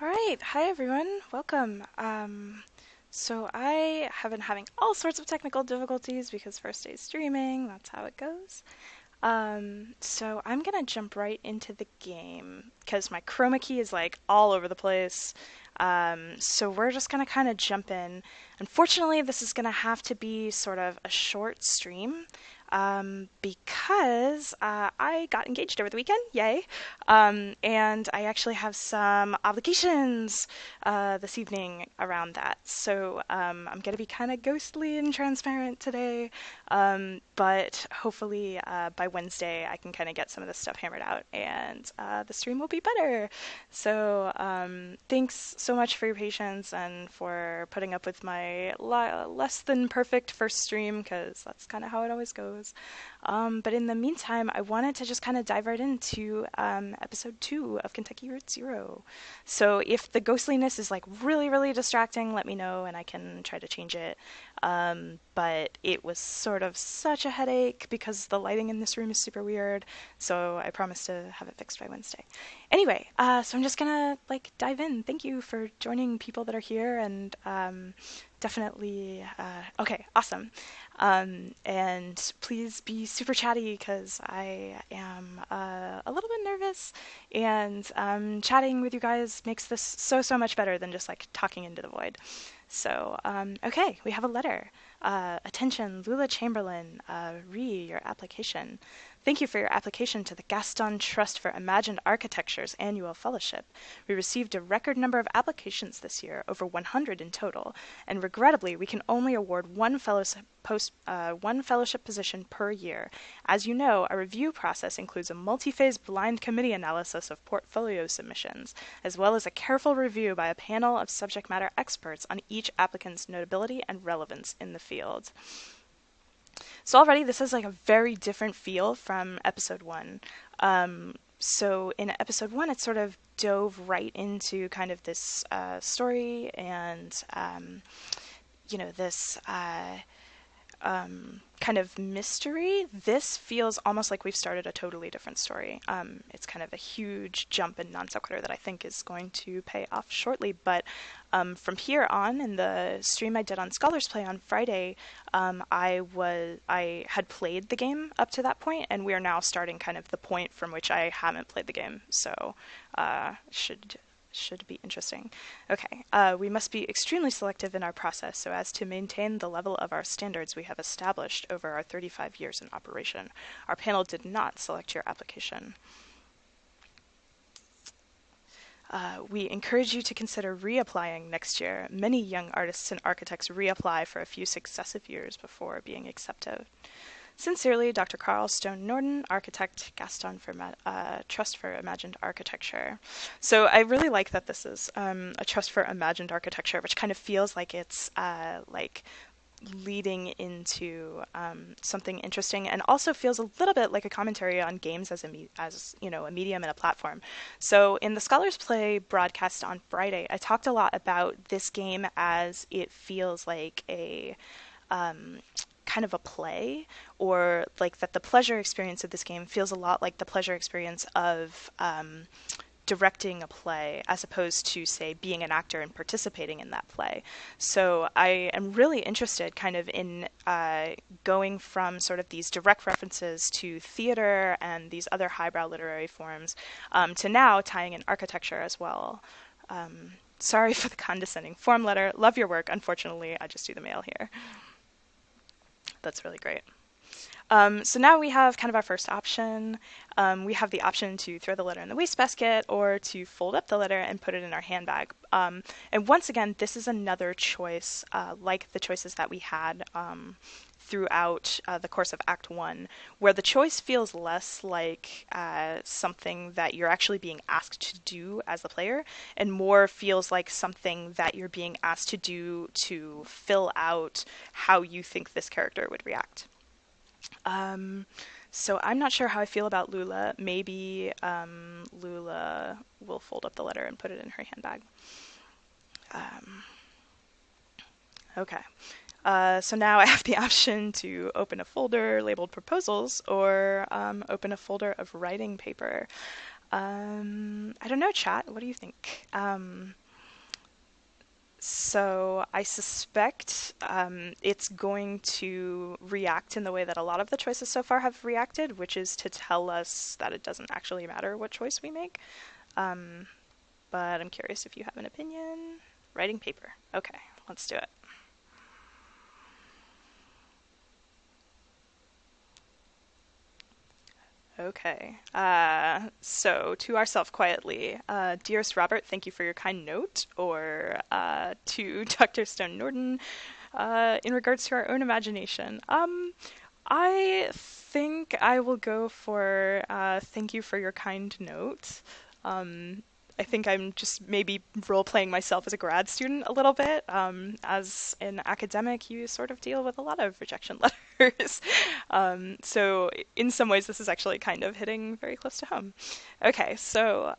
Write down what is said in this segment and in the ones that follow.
All right. Hi, everyone. Welcome. So I have been having all sorts of technical difficulties because first day streaming, that's how it goes. So I'm gonna jump right into the game because my chroma key is like all over the place. So we're just gonna kind of jump in. Unfortunately, this is gonna have to be sort of a short stream because I got engaged over the weekend. Yay! And I actually have some obligations this evening around that. So I'm going to be kind of ghostly and transparent today. But hopefully by Wednesday I can kind of get some of this stuff hammered out and the stream will be better. So thanks so much for your patience and for putting up with my less than perfect first stream because that's kind of how it always goes. But in the meantime, I wanted to just kind of dive right into episode 2 of Kentucky Route Zero. So if the ghostliness is like really, really distracting, let me know and I can try to change it. But it was sort of such a headache because the lighting in this room is super weird. So I promised to have it fixed by Wednesday. Anyway, so I'm just gonna like dive in. Thank you for joining people that are here and definitely okay, awesome. And please be super chatty because I am a little bit nervous, and chatting with you guys makes this so much better than just like talking into the void. So, okay, we have a letter. Attention, Lula Chamberlain, your application. Thank you for your application to the Gaston Trust for Imagined Architecture's annual fellowship. We received a record number of applications this year, over 100 in total, and regrettably, we can only award one fellowship position per year. As you know, our review process includes a multi-phase blind committee analysis of portfolio submissions, as well as a careful review by a panel of subject matter experts on each applicant's notability and relevance in the field. So already this is like a very different feel from episode 1. So in episode 1, it sort of dove right into kind of this story and, this kind of mystery. This feels almost like we've started a totally different story. It's kind of a huge jump in non sequitur that I think is going to pay off shortly. But from here on, in the stream I did on Scholars Play on Friday, I had played the game up to that point, and we are now starting kind of the point from which I haven't played the game. So should be interesting. Okay, we must be extremely selective in our process so as to maintain the level of our standards we have established over our 35 years in operation. Our panel did not select your application. We encourage you to consider reapplying next year. Many young artists and architects reapply for a few successive years before being accepted. Sincerely, Dr. Carl Stone Norton, architect, Gaston for Trust for Imagined Architecture. So I really like that this is a Trust for Imagined Architecture, which kind of feels like it's like leading into something interesting, and also feels a little bit like a commentary on games as a medium and a platform. So in the Scholars Play broadcast on Friday, I talked a lot about this game as it feels like a kind of a play, or like that the pleasure experience of this game feels a lot like the pleasure experience of directing a play as opposed to, say, being an actor and participating in that play. So I am really interested kind of in going from sort of these direct references to theater and these other highbrow literary forms to now tying in architecture as well. Sorry for the condescending form letter. Love your work. Unfortunately, I just do the mail here. That's really great. So now we have kind of our first option. We have the option to throw the letter in the wastebasket or to fold up the letter and put it in our handbag. And once again, this is another choice like the choices that we had throughout the course of Act 1, where the choice feels less like something that you're actually being asked to do as the player, and more feels like something that you're being asked to do to fill out how you think this character would react. So I'm not sure how I feel about Lula. Maybe Lula will fold up the letter and put it in her handbag. Okay. So now I have the option to open a folder labeled proposals or open a folder of writing paper. I don't know, chat. What do you think? So I suspect it's going to react in the way that a lot of the choices so far have reacted, which is to tell us that it doesn't actually matter what choice we make. Um, but I'm curious if you have an opinion. Writing paper. Okay, let's do it. Okay. So to ourselves quietly, dearest Robert, thank you for your kind note. Or to Dr. Stone Norton, in regards to our own imagination. I think I will go for thank you for your kind note. Um, I think I'm just maybe role playing myself as a grad student a little bit. As an academic, you sort of deal with a lot of rejection letters. So, in some ways, this is actually kind of hitting very close to home. Okay, so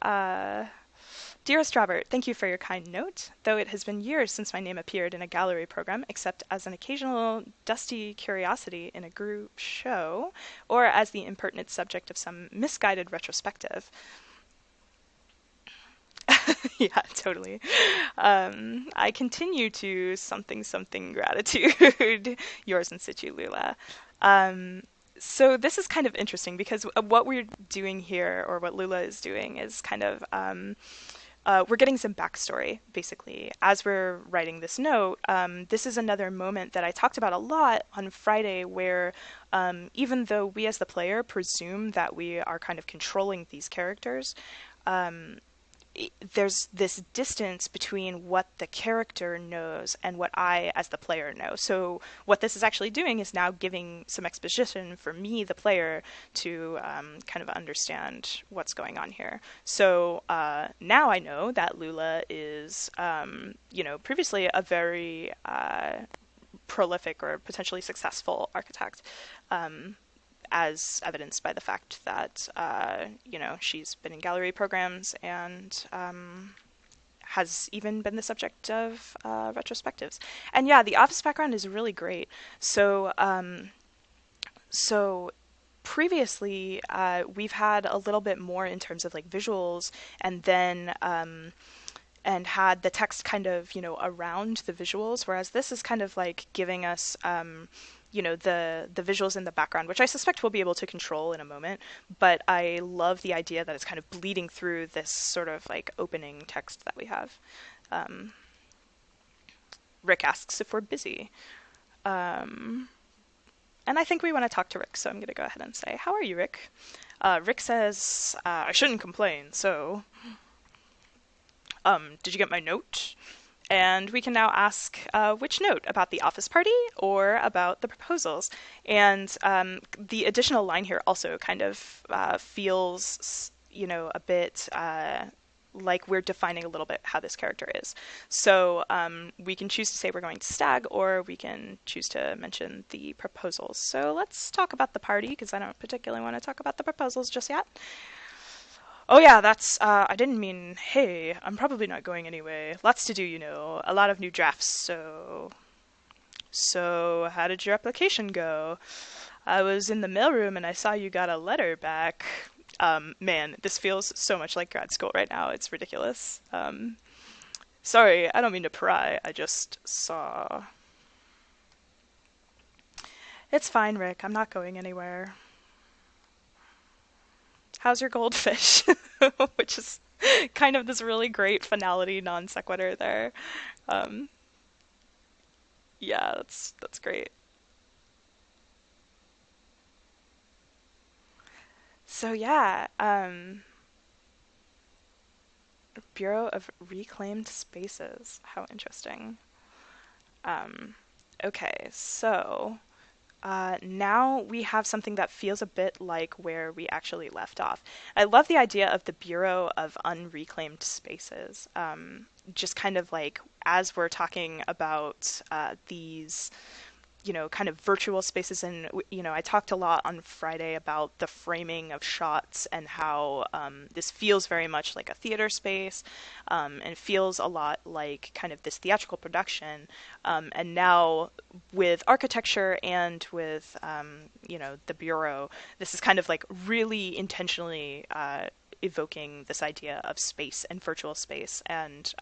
dearest Robert, thank you for your kind note. Though it has been years since my name appeared in a gallery program, except as an occasional dusty curiosity in a group show, or as the impertinent subject of some misguided retrospective. Yeah, totally. I continue to something something gratitude. Yours in situ, Lula. Um, so this is kind of interesting because what we're doing here, or what Lula is doing, is kind of we're getting some backstory, basically. As we're writing this note, this is another moment that I talked about a lot on Friday where even though we as the player presume that we are kind of controlling these characters, um, there's this distance between what the character knows and what I, as the player, know. So what this is actually doing is now giving some exposition for me, the player, to kind of understand what's going on here. So now I know that Lula is, previously a very prolific or potentially successful architect. As evidenced by the fact that she's been in gallery programs and has even been the subject of retrospectives. And yeah, the office background is really great. So previously we've had a little bit more in terms of like visuals, and then and had the text kind of around the visuals, whereas this is kind of like giving us the visuals in the background, which I suspect we'll be able to control in a moment. But I love the idea that it's kind of bleeding through this sort of like opening text that we have. Um, Rick asks if we're busy. Um, and I think we want to talk to Rick, so I'm going to go ahead and say, how are you, Rick? Rick says, I shouldn't complain, so did you get my note? And we can now ask which note, about the office party or about the proposals. And the additional line here also kind of feels, a bit like we're defining a little bit how this character is. So we can choose to say we're going to stag, or we can choose to mention the proposals. So let's talk about the party, because I don't particularly want to talk about the proposals just yet. Oh yeah, I didn't mean, hey, I'm probably not going anyway. Lots to do, a lot of new drafts, so how did your application go? I was in the mailroom and I saw you got a letter back. Man, this feels so much like grad school right now, it's ridiculous. Sorry, I don't mean to pry, I just saw. It's fine, Rick, I'm not going anywhere. How's your goldfish? Which is kind of this really great finality non sequitur there. Um, yeah, that's great. So yeah, Bureau of Reclaimed Spaces. How interesting. Um, okay, so now we have something that feels a bit like where we actually left off. I love the idea of the Bureau of Unreclaimed Spaces. Just kind of like as we're talking about these kind of virtual spaces. And, I talked a lot on Friday about the framing of shots and how this feels very much like a theater space, and feels a lot like kind of this theatrical production. And now with architecture and with, the Bureau, this is kind of like really intentionally evoking this idea of space and virtual space. And,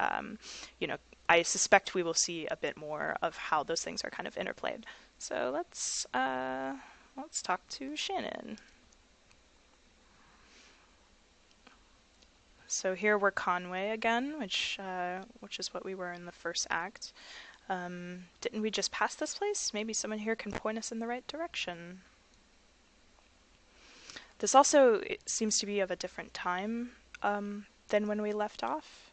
you know, I suspect we will see a bit more of how those things are kind of interplayed. So let's talk to Shannon. So here we're Conway again, which is what we were in the first act. Didn't we just pass this place? Maybe someone here can point us in the right direction. This also it seems to be of a different time than when we left off.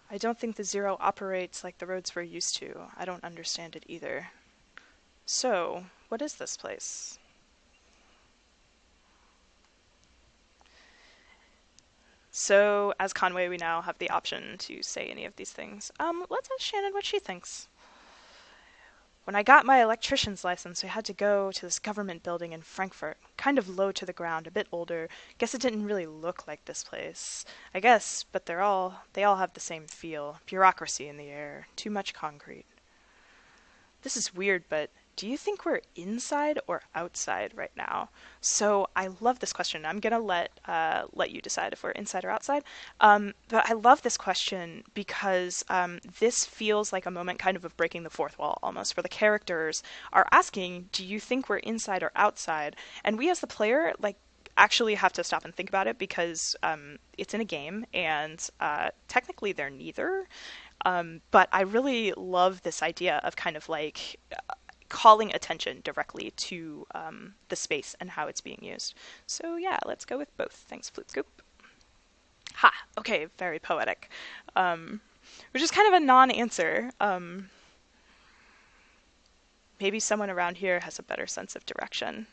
I don't think the Zero operates like the roads we're used to. I don't understand it either. So, what is this place? So, as Conway, we now have the option to say any of these things. Let's ask Shannon what she thinks. When I got my electrician's license, I had to go to this government building in Frankfurt, kind of low to the ground, a bit older. Guess it didn't really look like this place. I guess, but they all have the same feel. Bureaucracy in the air, too much concrete. This is weird, but do you think we're inside or outside right now? So I love this question. I'm gonna let you decide if we're inside or outside. But I love this question because this feels like a moment kind of breaking the fourth wall almost, where the characters are asking, "Do you think we're inside or outside?" And we as the player like actually have to stop and think about it because it's in a game and technically they're neither. But I really love this idea of kind of like calling attention directly to the space and how it's being used. So yeah, let's go with both. Thanks, Flute Scoop. Ha! Okay, very poetic. Which is kind of a non-answer. Maybe someone around here has a better sense of direction.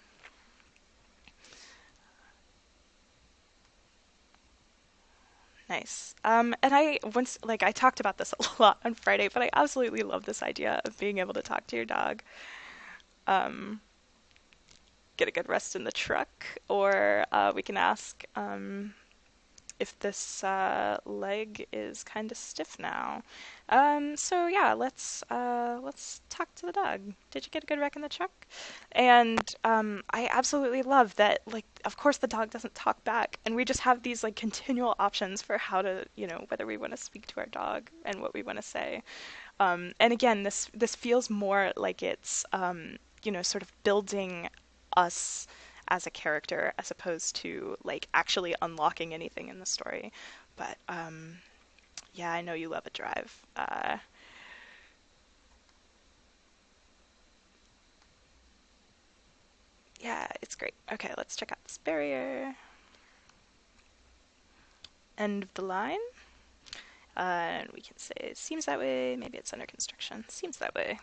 Nice. And I talked about this a lot on Friday, but I absolutely love this idea of being able to talk to your dog. Get a good rest in the truck, or we can ask if this leg is kind of stiff now. So yeah, let's talk to the dog. Did you get a good wreck in the truck? And I absolutely love that. Like, of course, the dog doesn't talk back, and we just have these like continual options for how to, whether we want to speak to our dog and what we want to say. And again, this feels more like it's sort of building us as a character as opposed to like actually unlocking anything in the story. But yeah, I know you love a drive. Yeah, it's great. Okay, let's check out this barrier. End of the line. And we can say it seems that way. Maybe it's under construction. Seems that way.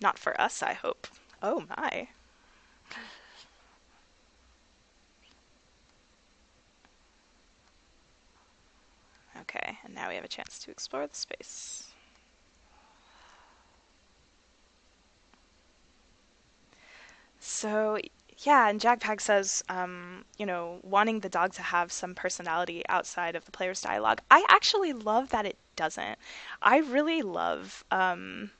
Not for us, I hope. Oh my. Okay, and now we have a chance to explore the space. So, yeah, and Jagpag says, wanting the dog to have some personality outside of the player's dialogue. I actually love that it doesn't. I really love, that,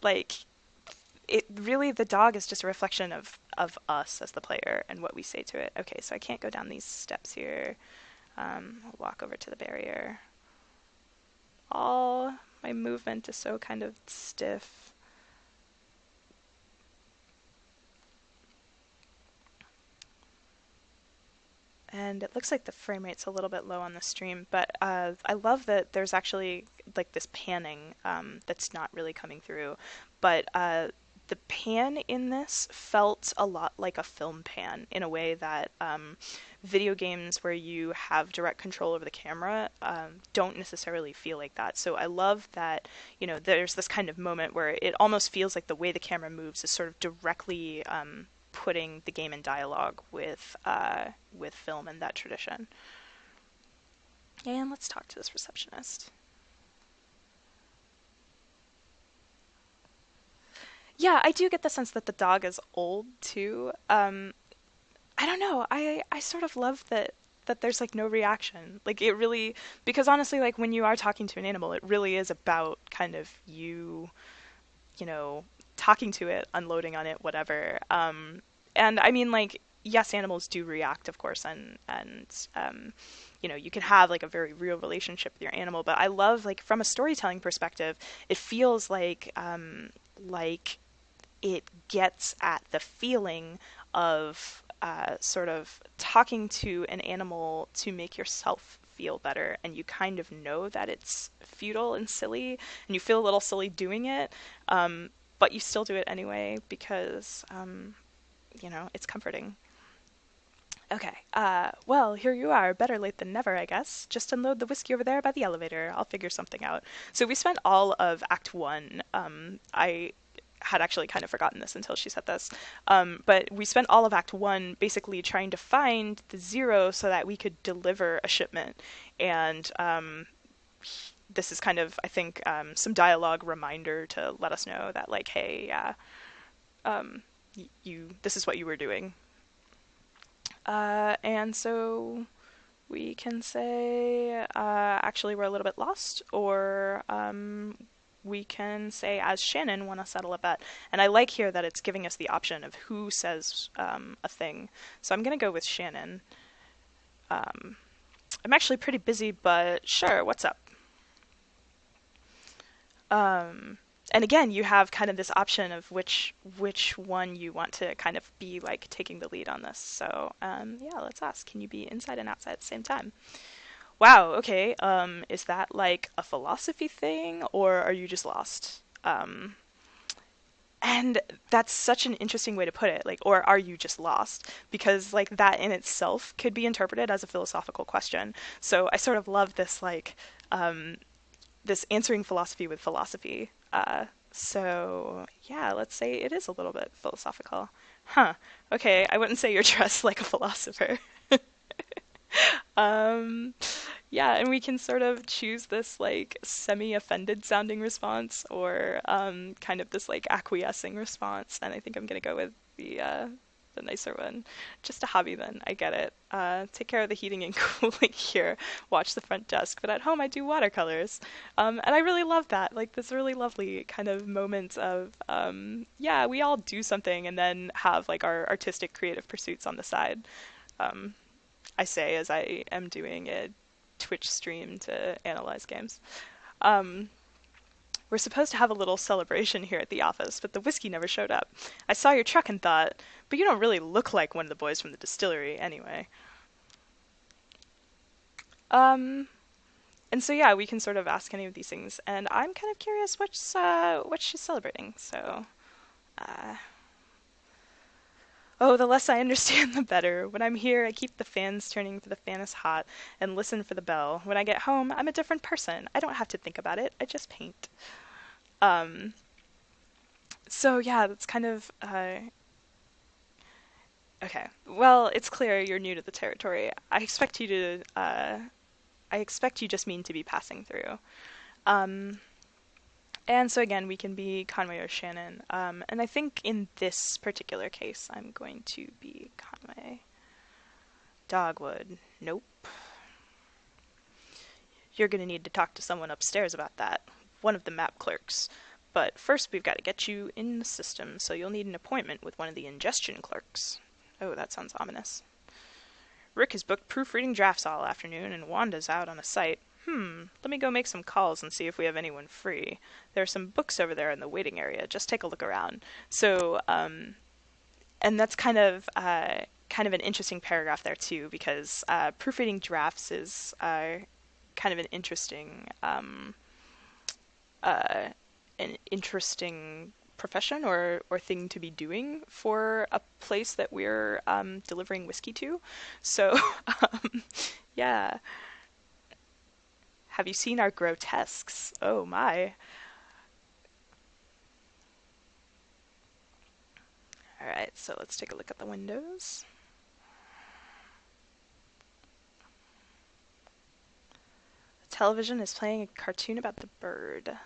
like, it really, the dog is just a reflection of us as the player and what we say to it. Okay, so I can't go down these steps here. I'll walk over to the barrier. All my movement is so kind of stiff. And it looks like the frame rate's a little bit low on the stream, but I love that there's actually like this panning that's not really coming through. But the pan in this felt a lot like a film pan in a way that video games where you have direct control over the camera don't necessarily feel like that. So I love that, there's this kind of moment where it almost feels like the way the camera moves is sort of directly putting the game in dialogue with film in that tradition. And let's talk to this receptionist. Yeah, I do get the sense that the dog is old too. I don't know. I sort of love that there's like no reaction. Like it really, because honestly, like when you are talking to an animal, it really is about kind of you talking to it, unloading on it, whatever. And I mean, like, yes, animals do react, of course, and you can have like a very real relationship with your animal. But I love, like, from a storytelling perspective, it feels like it gets at the feeling of sort of talking to an animal to make yourself feel better, and you kind of know that it's futile and silly, and you feel a little silly doing it, but you still do it anyway because it's comforting. Okay. Well, here you are. Better late than never, I guess. Just unload the whiskey over there by the elevator. I'll figure something out. So we spent all of Act One. I had actually kind of forgotten this until she said this. But we spent all of Act One basically trying to find the zero so that we could deliver a shipment. And this is kind of, I think, some dialogue reminder to let us know that, like, hey, yeah, this is what you were doing. And so we can say, actually, we're a little bit lost, or we can say, as Shannon, want to settle a bet. And I like here that it's giving us the option of who says a thing. So I'm going to go with Shannon. I'm actually pretty busy, but sure, what's up? And again, you have kind of this option of which one you want to kind of be like taking the lead on this. So yeah, let's ask. Can you be inside and outside at the same time? Wow. Okay. Is that like a philosophy thing, or are you just lost? And that's such an interesting way to put it. Like, or are you just lost? Because like that in itself could be interpreted as a philosophical question. So I sort of love this like this answering philosophy with philosophy. So yeah, let's say it is a little bit philosophical. Huh. Okay, I wouldn't say you're dressed like a philosopher. um, yeah, and we can sort of choose this like semi-offended sounding response, or kind of this like acquiescing response. And I think I'm gonna go with the nicer one. Just a hobby then. I get it. Take care of the heating and cooling here. Watch the front desk. But at home I do watercolors. And I really love that. Like this really lovely kind of moment of, yeah, we all do something and then have like our artistic creative pursuits on the side. I say as I am doing a Twitch stream to analyze games. We're supposed to have a little celebration here at the office, but the whiskey never showed up. I saw your truck and thought, but you don't really look like one of the boys from the distillery anyway. And so yeah, we can sort of ask any of these things, and I'm kind of curious what she's celebrating. So, oh, the less I understand, the better. When I'm here, I keep the fans turning for the fan is hot and listen for the bell. When I get home, I'm a different person. I don't have to think about it. I just paint. Um, so yeah, that's kind of okay. Well, it's clear you're new to the territory. I expect you just mean to be passing through. Um, and so again, we can be Conway or Shannon. And I think in this particular case, I'm going to be Conway. Dogwood. Nope. You're going to need to talk to someone upstairs about that. One of the map clerks. But first we've got to get you in the system, so you'll need an appointment with one of the ingestion clerks. Oh, that sounds ominous. Rick has booked proofreading drafts all afternoon, and Wanda's out on a site. Let me go make some calls and see if we have anyone free. There are some books over there in the waiting area. Just take a look around. So, and that's kind of an interesting paragraph there too, because proofreading drafts is kind of an interesting profession or thing to be doing for a place that we're delivering whiskey to. So, yeah. Have you seen our grotesques? Oh my. Alright, so let's take a look at the windows. The television is playing a cartoon about the bird.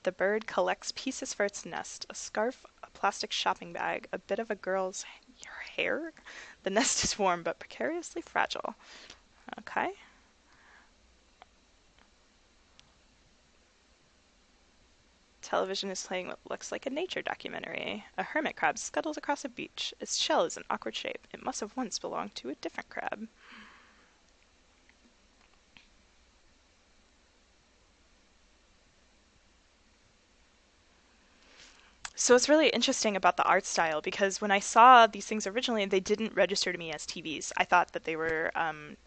The bird collects pieces for its nest, a scarf, a plastic shopping bag, a bit of a girl's hair. The nest is warm but precariously fragile. Okay. Television is playing what looks like a nature documentary. A hermit crab scuttles across a beach. Its shell is an awkward shape. It must have once belonged to a different crab. So it's really interesting about the art style because when I saw these things originally, they didn't register to me as TVs. I thought that they were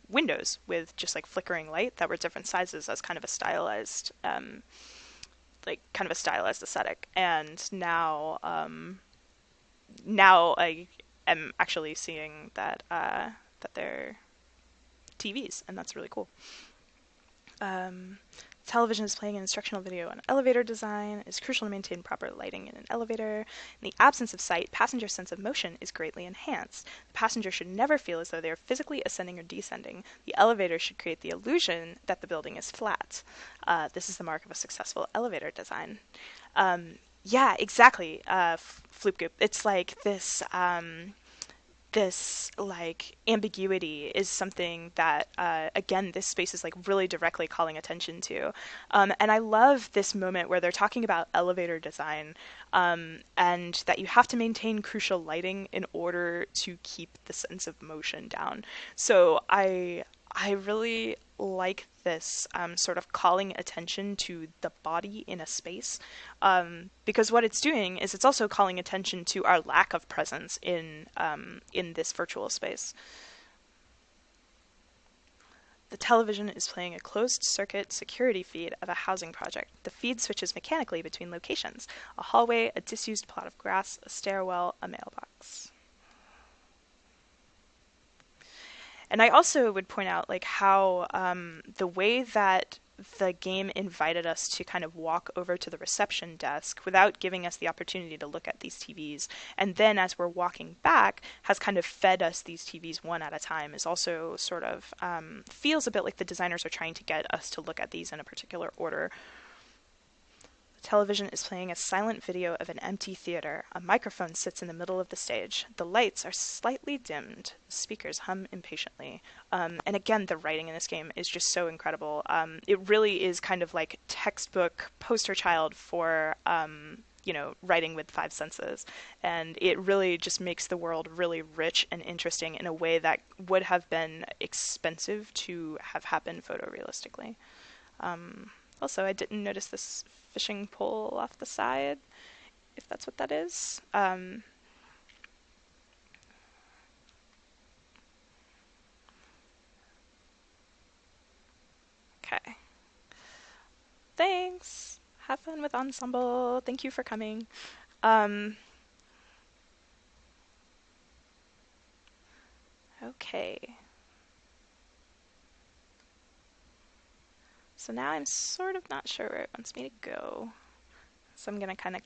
windows with just like flickering light that were different sizes as kind of a stylized, kind of a stylized aesthetic. And now I am actually seeing that they're TVs, and that's really cool. Um, Television is playing an instructional video on elevator design. It is crucial to maintain proper lighting in an elevator. In the absence of sight, passenger sense of motion is greatly enhanced. The passenger should never feel as though they are physically ascending or descending. The elevator should create the illusion that the building is flat. This is the mark of a successful elevator design. Yeah, exactly. Floopgoop. It's like this like ambiguity is something that again this space is like really directly calling attention to, and I love this moment where they're talking about elevator design, and that you have to maintain crucial lighting in order to keep the sense of motion down. So I really like this sort of calling attention to the body in a space, because what it's doing is it's also calling attention to our lack of presence in this virtual space. The television is playing a closed-circuit security feed of a housing project. The feed switches mechanically between locations: a hallway, a disused plot of grass, a stairwell, a mailbox. And I also would point out like how the way that the game invited us to kind of walk over to the reception desk without giving us the opportunity to look at these TVs, and then as we're walking back, has kind of fed us these TVs one at a time, is also sort of feels a bit like the designers are trying to get us to look at these in a particular order. The television is playing a silent video of an empty theater. A microphone sits in the middle of the stage. The lights are slightly dimmed. The speakers hum impatiently. And again, the writing in this game is just so incredible. It really is kind of like textbook poster child for writing with five senses. And it really just makes the world really rich and interesting in a way that would have been expensive to have happened photorealistically. Also, I didn't notice this fishing pole off the side, if that's what that is. Okay. Thanks. Have fun with Ensemble. Thank you for coming. Um, okay. So now I'm sort of not sure where it wants me to go. So I'm going to kind of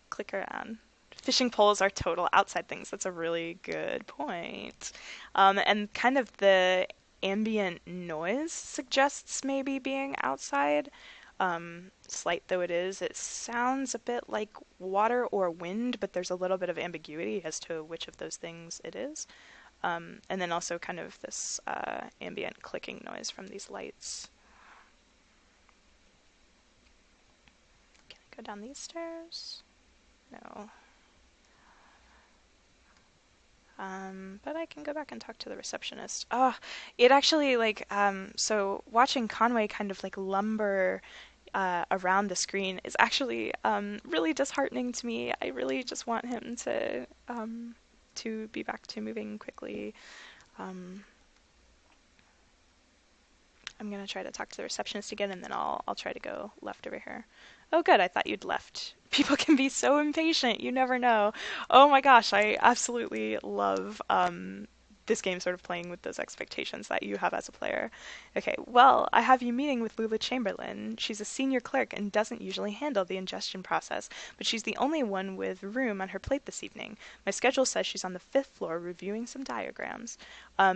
click around. Fishing poles are total outside things. That's a really good point. And kind of the ambient noise suggests maybe being outside. Slight though it is, it sounds a bit like water or wind, but there's a little bit of ambiguity as to which of those things it is. And then also kind of this ambient clicking noise from these lights. Can I go down these stairs? No. But I can go back and talk to the receptionist. Oh, it actually so watching Conway kind of like lumber around the screen is actually really disheartening to me. I really just want him to be back to moving quickly. I'm gonna try to talk to the receptionist again, and then I'll try to go left over here. Oh, good. I thought you'd left. People can be so impatient. You never know. Oh my gosh, I absolutely love this game sort of playing with those expectations that you have as a player. Okay, well, I have you meeting with Lula Chamberlain. She's a senior clerk and doesn't usually handle the ingestion process, but she's the only one with room on her plate this evening. My schedule says she's on the 5th floor reviewing some diagrams.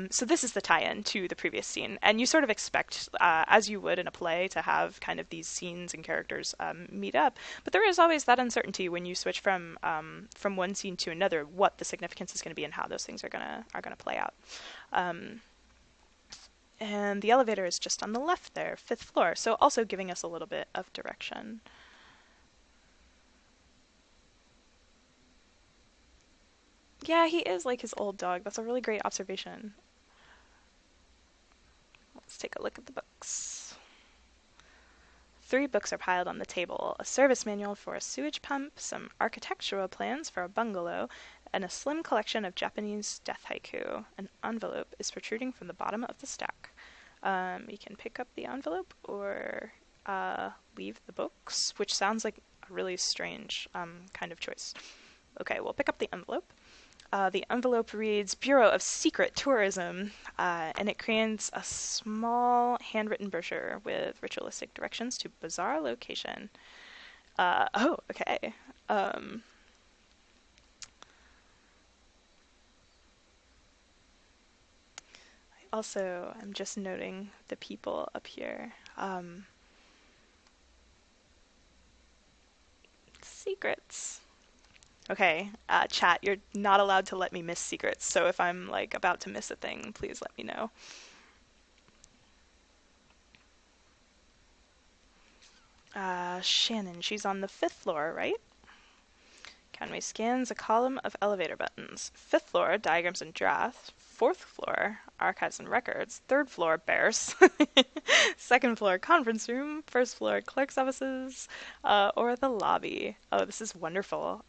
So this is the tie-in to the previous scene, and you sort of expect, as you would in a play, to have kind of these scenes and characters meet up, but there is always that uncertainty when you switch from one scene to another, what the significance is going to be and how those things are gonna play out. And the elevator is just on the left there, 5th floor, so also giving us a little bit of direction. Yeah, he is like his old dog. That's a really great observation. Let's take a look at the books. 3 books are piled on the table: a service manual for a sewage pump, some architectural plans for a bungalow, and a slim collection of Japanese death haiku. An envelope is protruding from the bottom of the stack. You can pick up the envelope or leave the books, which sounds like a really strange kind of choice. Okay, we'll pick up the envelope. The envelope reads Bureau of Secret Tourism, and it contains a small handwritten brochure with ritualistic directions to bizarre location. Oh, okay. Also, I'm just noting the people up here. Secrets. Okay, chat, you're not allowed to let me miss secrets, so if I'm like about to miss a thing, please let me know. Shannon, she's on the 5th floor, right? Conway scans a column of elevator buttons. 5th floor, diagrams and drafts. 4th floor, archives and records. 3rd floor, bears. 2nd floor, conference room. 1st floor, clerk's offices, or the lobby. Oh, this is wonderful.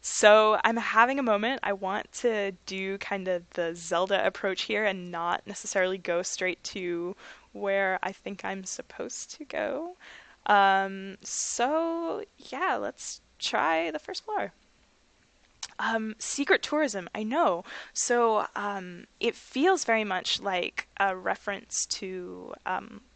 So I'm having a moment. I want to do kind of the Zelda approach here and not necessarily go straight to where I think I'm supposed to go. So yeah, let's try the 1st floor. Secret tourism, I know. So it feels very much like a reference to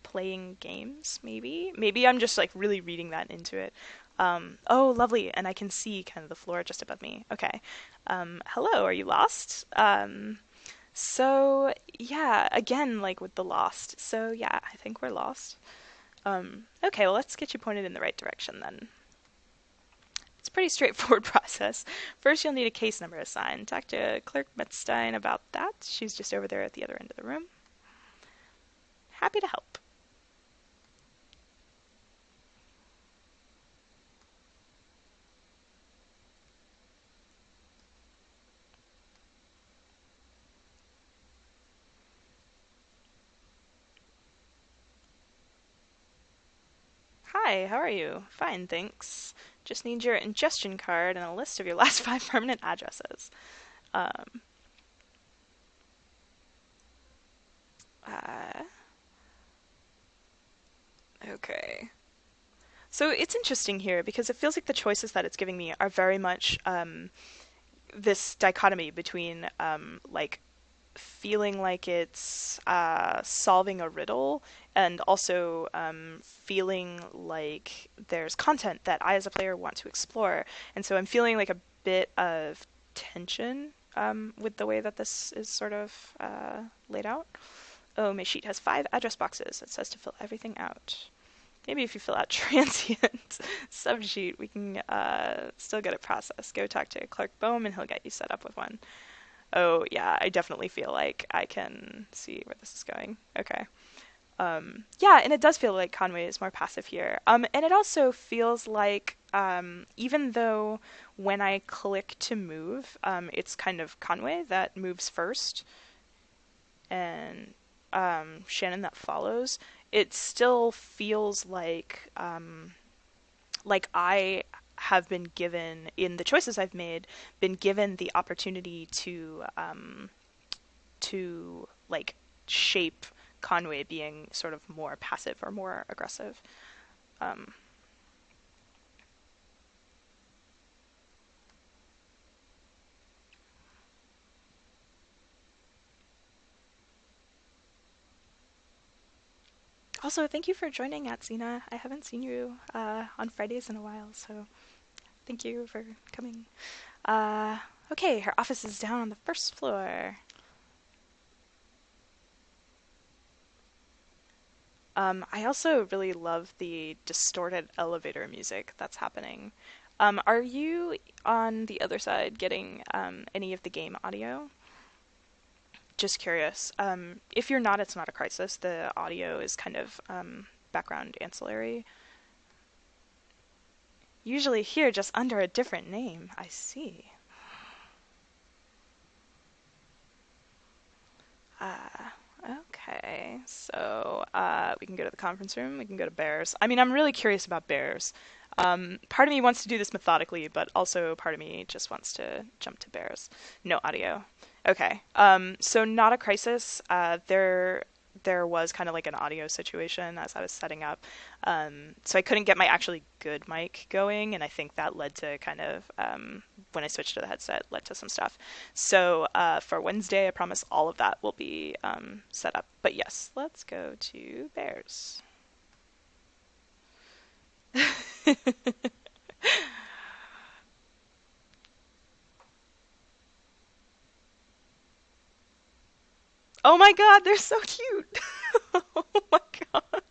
playing games, maybe. Maybe I'm just like really reading that into it. Oh, lovely. And I can see kind of the floor just above me. Okay. Hello, are you lost? So yeah, again, like with the lost. So yeah, I think we're lost. Okay, well, let's get you pointed in the right direction then. It's a pretty straightforward process. First, you'll need a case number assigned. Talk to Clerk Metzstein about that. She's just over there at the other end of the room. Happy to help. Hi, how are you? Fine, thanks. Just need your ingestion card and a list of your last 5 permanent addresses. Um, uh, okay. So it's interesting here because it feels like the choices that it's giving me are very much this dichotomy between like feeling like it's solving a riddle and also feeling like there's content that I as a player want to explore. And so I'm feeling like a bit of tension with the way that this is sort of laid out. Oh, my sheet has 5 address boxes. It says to fill everything out. Maybe if you fill out transient subsheet, we can still get it processed. Go talk to Clark Bohm and he'll get you set up with one. Oh, yeah, I definitely feel like I can see where this is going. Okay. Yeah, and it does feel like Conway is more passive here. And it also feels like, even though when I click to move, it's kind of Conway that moves first and Shannon that follows, it still feels like I have been given, in the choices I've made, been given the opportunity to like shape Conway being sort of more passive or more aggressive. Um, Also, thank you for joining Atsina. I haven't seen you on Fridays in a while, so thank you for coming. Uh, okay, her office is down on the 1st floor. I also really love the distorted elevator music that's happening. Are you on the other side getting any of the game audio? Just curious. If you're not, it's not a crisis. The audio is kind of background ancillary. Usually here, just under a different name. I see. Uh, okay. So we can go to the conference room. We can go to bears. I mean, I'm really curious about bears. Part of me wants to do this methodically, but also part of me just wants to jump to bears. No audio. Okay. So not a crisis. There was kind of like an audio situation as I was setting up. So I couldn't get my actually good mic going, and I think that led to kind of when I switched to the headset, led to some stuff. So for Wednesday, I promise all of that will be set up. But yes, let's go to bears. Oh my god, they're so cute. Oh my god.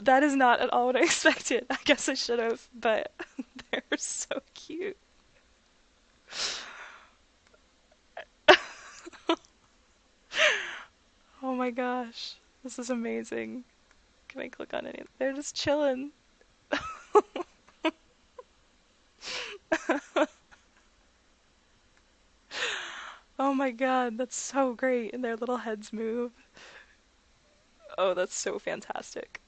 That is not at all what I expected. I guess I should have, but they're so cute. Oh my gosh. This is amazing. Can I click on any? They're just chilling. Oh my god, that's so great. And their little heads move. Oh, that's so fantastic.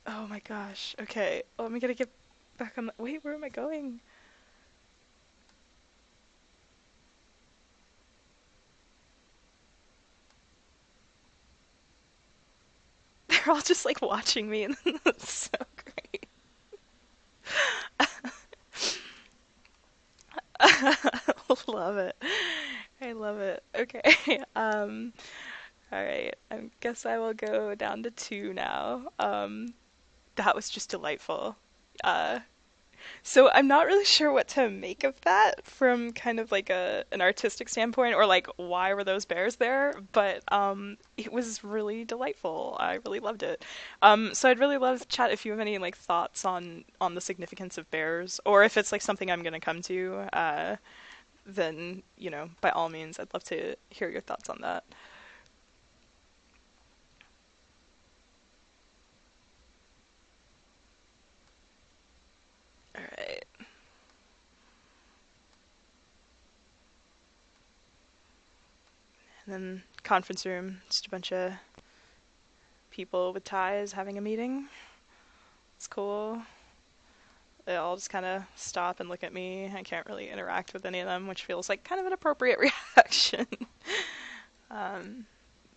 Oh my gosh. Okay. Oh, I'm gonna get back on the. Wait, where am I going? They're all just like watching me, and that's so great. Love it. I love it. Okay. All right. I guess I will go down to two now. That was just delightful. Uh, So I'm not really sure what to make of that from kind of like a an artistic standpoint or like why were those bears there, but it was really delightful. I really loved it. So I'd really love to chat if you have any like thoughts on the significance of bears or if it's like something I'm gonna come to, then by all means I'd love to hear your thoughts on that. All right. And then conference room, just a bunch of people with ties having a meeting. It's cool. They all just kind of stop and look at me. I can't really interact with any of them, which feels like kind of an appropriate reaction. um,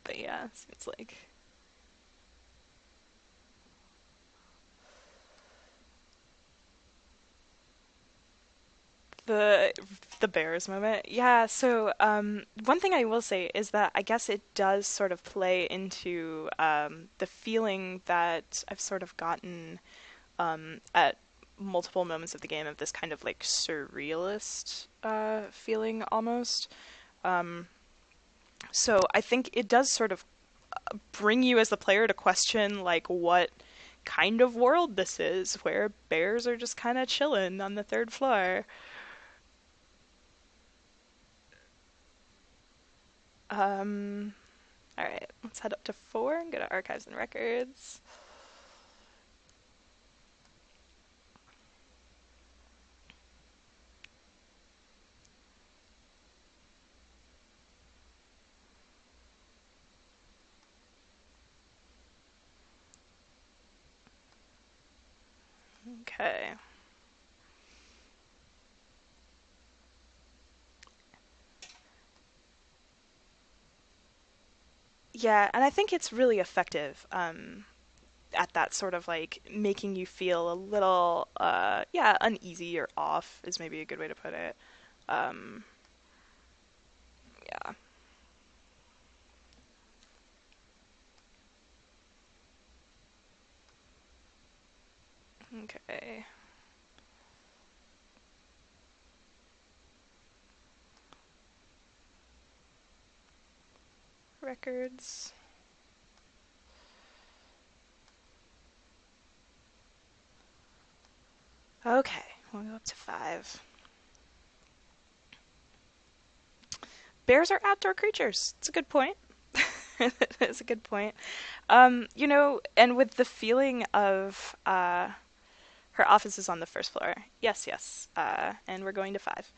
but yeah, it's like the the bears moment. Yeah, so one thing I will say is that I guess it does sort of play into the feeling that I've sort of gotten at multiple moments of the game of this kind of like surrealist feeling almost. Um, so I think it does sort of bring you as the player to question like what kind of world this is where bears are just kind of chilling on the third floor. Um, all right, let's head up to four and go to archives and records. Okay. Yeah, and I think it's really effective at that sort of like making you feel a little, yeah, uneasy or off is maybe a good way to put it. Um, yeah. Okay. Records. Okay, we'll go up to five. Bears are outdoor creatures. It's a good point. It's a good point. And with the feeling of her office is on the first floor. Yes, yes. And we're going to five.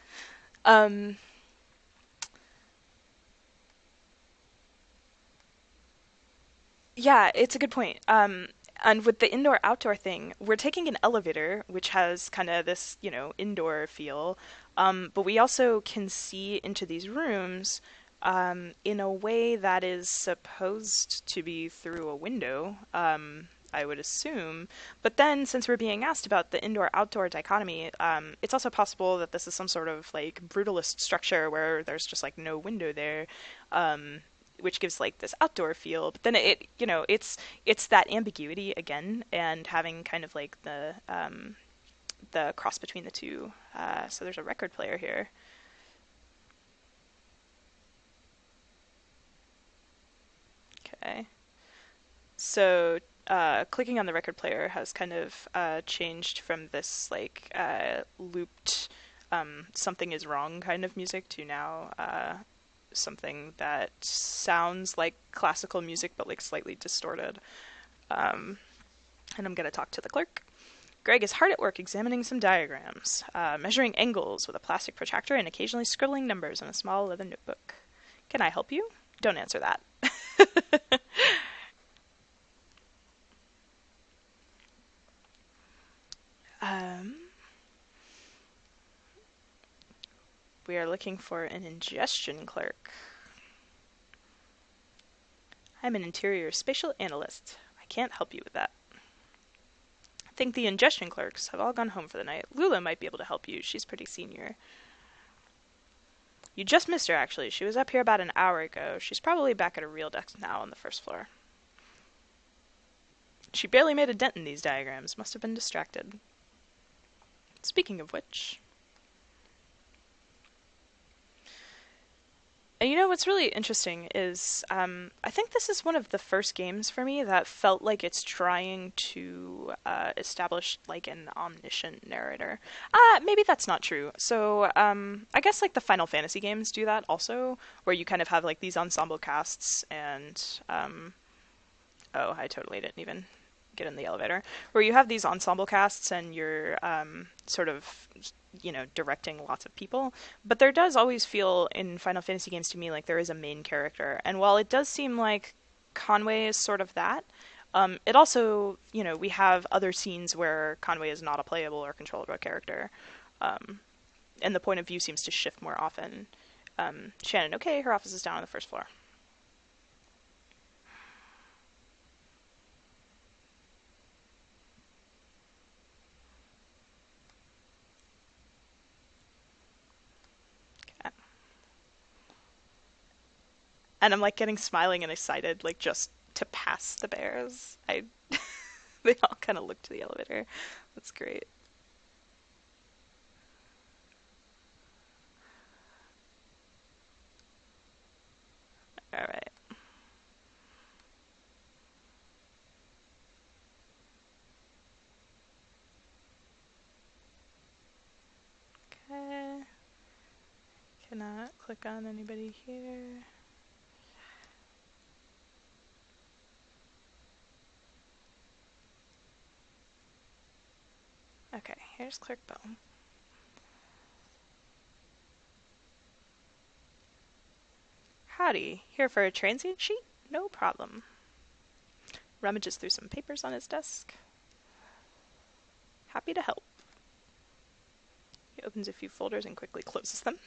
Um, yeah, it's a good point. And with the indoor outdoor thing, we're taking an elevator, which has kind of this, indoor feel. But we also can see into these rooms in a way that is supposed to be through a window, I would assume. But then, since we're being asked about the indoor outdoor dichotomy, it's also possible that this is some sort of like brutalist structure where there's just like no window there. Which gives like this outdoor feel, but then it's that ambiguity again, and having kind of like the cross between the two. So there's a record player here. Okay. So clicking on the record player has kind of changed from this like looped something is wrong kind of music to now something that sounds like classical music but like slightly distorted. And I'm going to talk to the clerk. Greg is hard at work examining some diagrams, measuring angles with a plastic protractor and occasionally scribbling numbers in a small leather notebook. Can I help you? Don't answer that. um, we are looking for an ingestion clerk. I'm an interior spatial analyst. I can't help you with that. I think the ingestion clerks have all gone home for the night. Lula might be able to help you. She's pretty senior. You just missed her, actually. She was up here about an hour ago. She's probably back at her real desk now on the first floor. She barely made a dent in these diagrams. Must have been distracted. Speaking of which... And what's really interesting is I think this is one of the first games for me that felt like it's trying to establish like an omniscient narrator. Maybe that's not true. So I guess like the Final Fantasy games do that also, where you kind of have like these ensemble casts and oh, I totally didn't even get in the elevator, where you have these ensemble casts and you're sort of directing lots of people, but there does always feel in Final Fantasy games to me like there is a main character, and while it does seem like Conway is sort of that, it also we have other scenes where Conway is not a playable or controllable character, and the point of view seems to shift more often. Shannon, okay, her office is down on the first floor. And I'm like getting smiling and excited, like just to pass the bears. They all kind of look to the elevator. That's great. All right. Okay. Cannot click on anybody here. Okay, here's Clerk Bone. Howdy, here for a transient sheet? No problem. Rummages through some papers on his desk. Happy to help. He opens a few folders and quickly closes them.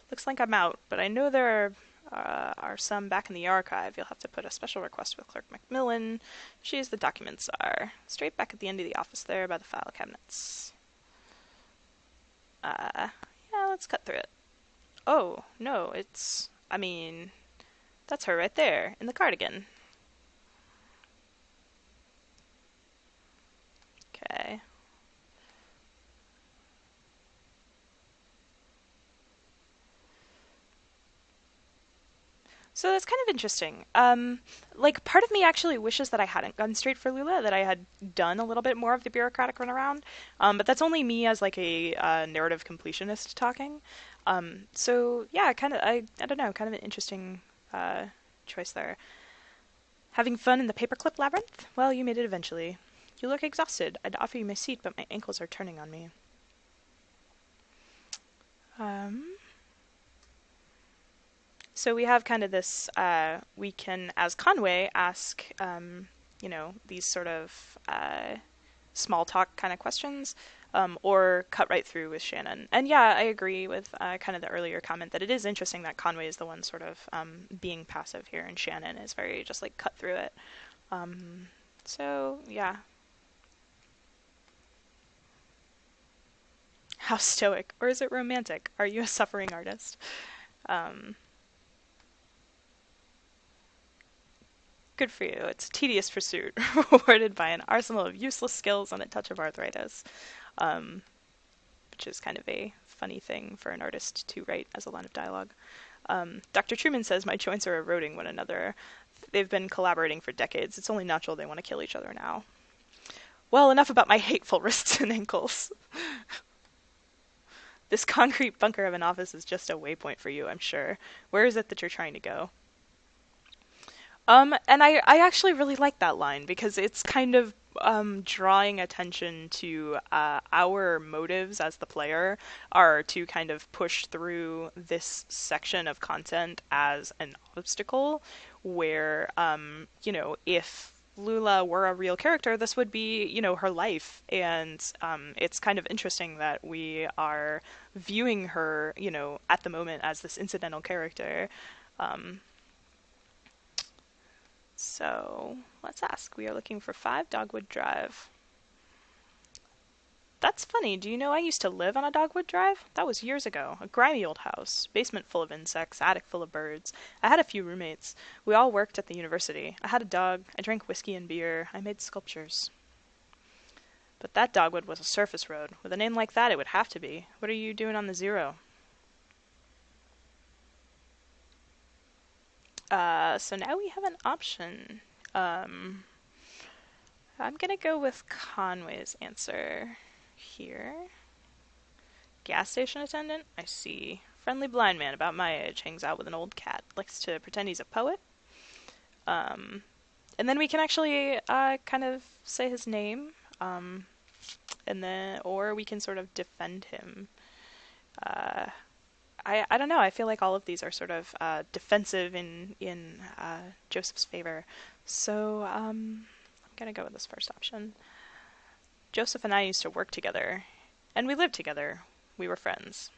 Looks like I'm out, but I know there are some back in the archive. You'll have to put a special request with Clerk Macmillan. She's the document czar. Straight back at the end of the office there by the file cabinets. Yeah, let's cut through it. Oh, no, that's her right there, in the cardigan. Okay. So that's kind of interesting. Like part of me actually wishes that I hadn't gone straight for Lula, that I had done a little bit more of the bureaucratic runaround. But that's only me as like a narrative completionist talking. So yeah, kind of I don't know, kind of an interesting choice there. Having fun in the paperclip labyrinth? Well, you made it eventually. You look exhausted. I'd offer you my seat, but my ankles are turning on me. Um, So we have kind of this, we can, as Conway, ask, these sort of small talk kind of questions, or cut right through with Shannon. And yeah, I agree with kind of the earlier comment that it is interesting that Conway is the one sort of being passive here, and Shannon is very just like cut through it. So yeah. How stoic, or is it romantic? Are you a suffering artist? Um, Good for you. It's a tedious pursuit, rewarded by an arsenal of useless skills and a touch of arthritis, um, which is kind of a funny thing for an artist to write as a line of dialogue. Dr. Truman says my joints are eroding one another. They've been collaborating for decades. It's only natural they want to kill each other now. Well, enough about my hateful wrists and ankles. This concrete bunker of an office is just a waypoint for you, I'm sure. Where is it that you're trying to go? And I actually really like that line because it's kind of drawing attention to our motives as the player are to kind of push through this section of content as an obstacle where, if Lula were a real character, this would be, her life. And it's kind of interesting that we are viewing her, at the moment as this incidental character. Um, So let's ask. We are looking for 5 Dogwood Drive. That's funny. Do you know I used to live on a Dogwood Drive? That was years ago. A grimy old house. Basement full of insects. Attic full of birds. I had a few roommates. We all worked at the university. I had a dog. I drank whiskey and beer. I made sculptures. But that Dogwood was a surface road. With a name like that, it would have to be. What are you doing on the Zero? So now we have an option. I'm gonna go with Conway's answer here. Gas station attendant? I see. Friendly blind man about my age, hangs out with an old cat, likes to pretend he's a poet. Um, and then we can actually kind of say his name, and then, or we can sort of defend him. Uh, I don't know. I feel like all of these are sort of defensive in Joseph's favor. So I'm gonna go with this first option. Joseph and I used to work together, and we lived together. We were friends.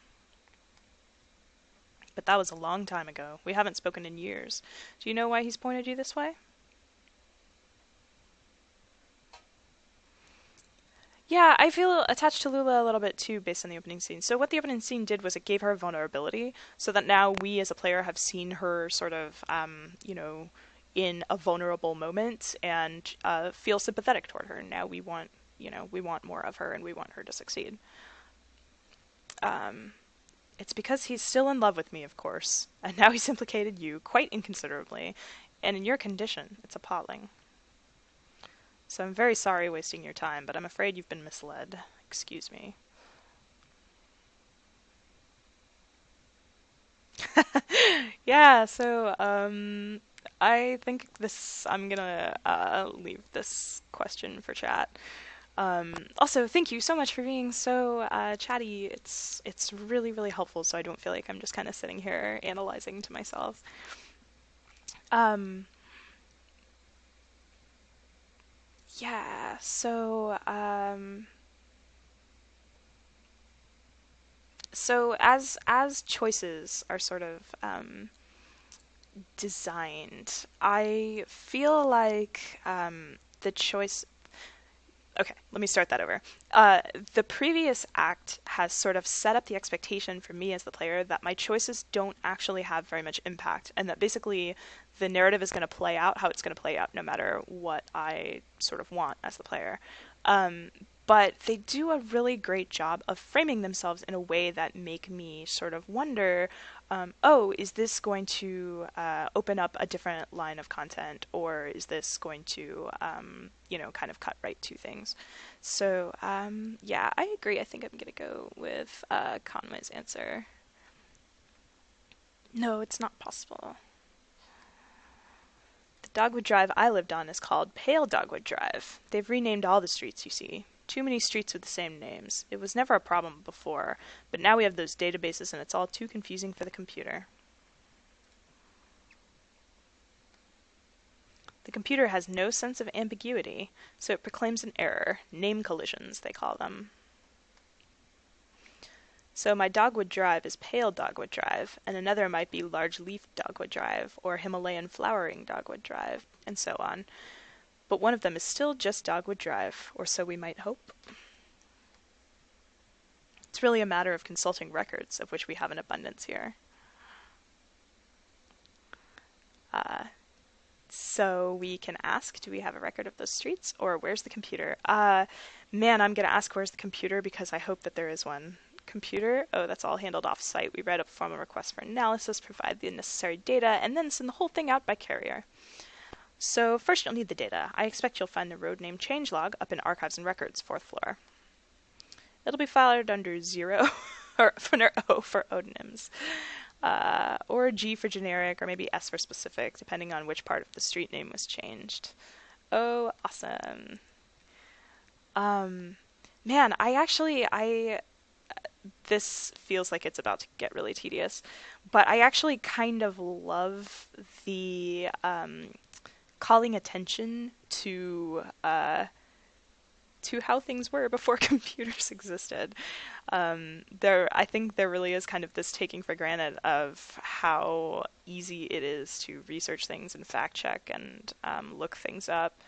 But that was a long time ago. We haven't spoken in years. Do you know why he's pointed you this way? Yeah, I feel attached to Lula a little bit too, based on the opening scene. So what the opening scene did was it gave her a vulnerability, so that now we as a player have seen her sort of, in a vulnerable moment and feel sympathetic toward her. Now we want more of her and we want her to succeed. Um, it's because he's still in love with me, of course, and now he's implicated you quite inconsiderably, and in your condition, it's appalling. So I'm very sorry wasting your time, but I'm afraid you've been misled. Excuse me. Yeah, so I think I'm gonna leave this question for chat. Also, thank you so much for being so chatty. It's really, really helpful, so I don't feel like I'm just kind of sitting here analyzing to myself. Um, yeah, so as choices are sort of designed, I feel like the choice. Okay, let me start that over. The previous act has sort of set up the expectation for me as the player that my choices don't actually have very much impact, and that basically the narrative is going to play out how it's going to play out no matter what I sort of want as the player. Um, but they do a really great job of framing themselves in a way that make me sort of wonder, oh, is this going to open up a different line of content, or is this going to, kind of cut right to things? So, yeah, I agree. I think I'm going to go with Conway's answer. No, it's not possible. The Dogwood Drive I lived on is called Pale Dogwood Drive. They've renamed all the streets, you see. Too many streets with the same names. It was never a problem before, but now we have those databases and it's all too confusing for the computer. The computer has no sense of ambiguity, so it proclaims an error. Name collisions, they call them. So my Dogwood Drive is Pale Dogwood Drive, and another might be Large Leaf Dogwood Drive, or Himalayan Flowering Dogwood Drive, and so on. But one of them is still just Dogwood Drive, or so we might hope. It's really a matter of consulting records, of which we have an abundance here. So we can ask, do we have a record of those streets, or where's the computer? Man, I'm going to ask where's the computer because I hope that there is one. Computer, oh, that's all handled off-site. We write up formal requests for analysis, provide the necessary data, and then send the whole thing out by carrier. So first you'll need the data. I expect you'll find the road name changelog up in Archives and Records, 4th floor. It'll be filed under 0, or under O for odonyms, or G for generic, or maybe S for specific, depending on which part of the street name was changed. Oh, awesome. Man, this feels like it's about to get really tedious, but I actually kind of love the calling attention to how things were before computers existed. I think there really is kind of this taking for granted of how easy it is to research things and fact check and look things up.